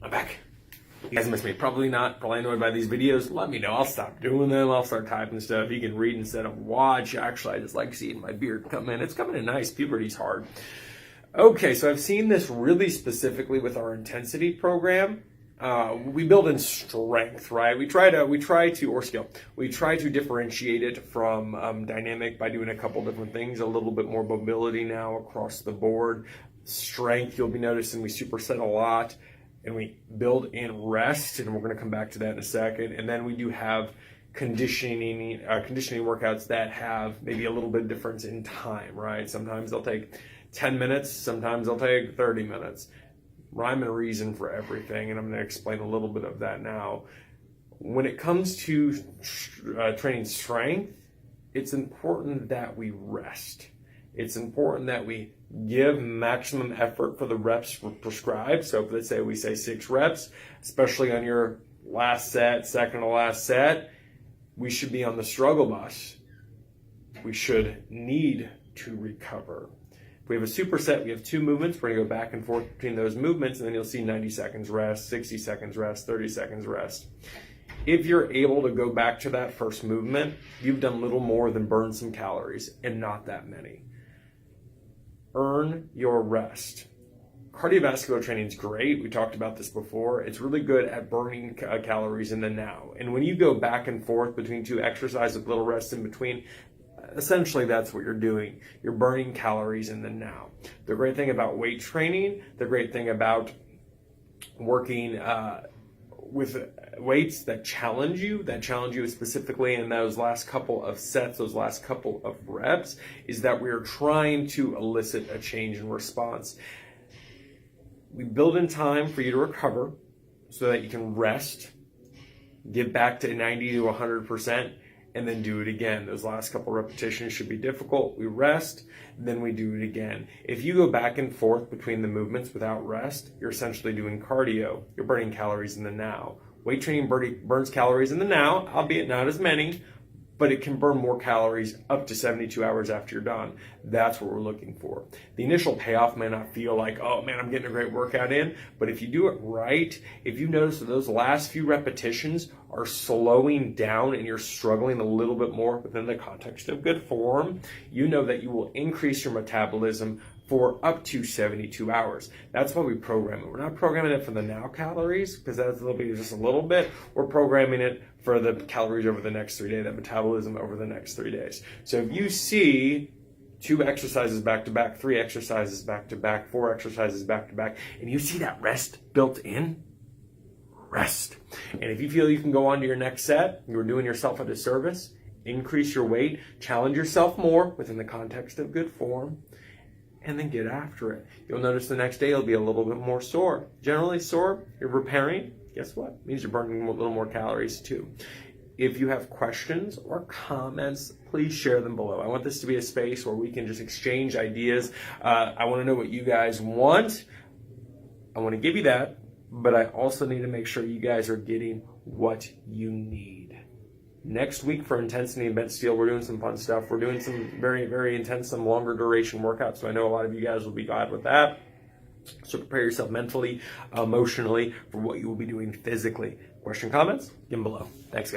I'm back. You guys miss me. Probably not. Probably annoyed by these videos. Let me know. I'll stop doing them. I'll start typing stuff. You can read instead of watch. Actually, I just like seeing my beard come in. It's coming in nice. Puberty's hard. Okay, so I've seen this really specifically with our intensity program. We build in strength, right? We try to, or skill. We try to differentiate it from dynamic by doing a couple different things. A little bit more mobility now across the board. Strength, you'll be noticing we superset a lot. And we build in rest, and we're going to come back to that in a second. And then we do have conditioning workouts that have maybe a little bit of difference in time, right? Sometimes they'll take 10 minutes, sometimes they'll take 30 minutes. Rhyme and reason for everything, and I'm going to explain a little bit of that now. When it comes to training strength, it's important that we rest. It's important that we give maximum effort for the reps prescribed. So if, let's say we say 6 reps, especially on your last set, second to last set, we should be on the struggle bus. We should need to recover. If we have a superset, we have 2 movements. We're going to go back and forth between those movements, and then you'll see 90 seconds rest, 60 seconds rest, 30 seconds rest. If you're able to go back to that first movement, you've done little more than burn some calories, and not that many. Earn your rest. Cardiovascular training is great. We talked about this before. It's really good at burning calories in the now. And when you go back and forth between 2 exercises with little rest in between, essentially that's what you're doing. You're burning calories in the now. The great thing about weight training, the great thing about working with weights that challenge you specifically in those last couple of sets, those last couple of reps, is that we're trying to elicit a change in response. We build in time for you to recover so that you can rest, get back to 90 to 100%, and then do it again. Those last couple repetitions should be difficult. We rest, then we do it again. If you go back and forth between the movements without rest, you're essentially doing cardio. You're burning calories in the now. Weight training burns calories in the now, albeit not as many, but it can burn more calories up to 72 hours after you're done. That's what we're looking for. The initial payoff may not feel like, oh man, I'm getting a great workout in, but if you do it right, if you notice that those last few repetitions are slowing down and you're struggling a little bit more within the context of good form, you know that you will increase your metabolism for up to 72 hours. That's why we program it. We're not programming it for the now calories, because that's just a little bit. We're programming it for the calories over the next 3 days, that metabolism over the next 3 days. So if you see 2 exercises back to back, 3 exercises back to back, 4 exercises back to back, and you see that rest built in, rest. And if you feel you can go on to your next set, you're doing yourself a disservice, increase your weight, challenge yourself more within the context of good form, and then get after it. You'll notice the next day you'll be a little bit more sore. Generally sore, you're repairing. Guess what? It means you're burning a little more calories too. If you have questions or comments, please share them below. I want this to be a space where we can just exchange ideas. I want to know what you guys want. I want to give you that, but I also need to make sure you guys are getting what you need. Next week for Intensity and Bent Steel, we're doing some fun stuff. We're doing some very, very intense, some longer duration workouts. So I know a lot of you guys will be glad with that. So prepare yourself mentally, emotionally for what you will be doing physically. Question, comments? Give them below. Thanks, guys.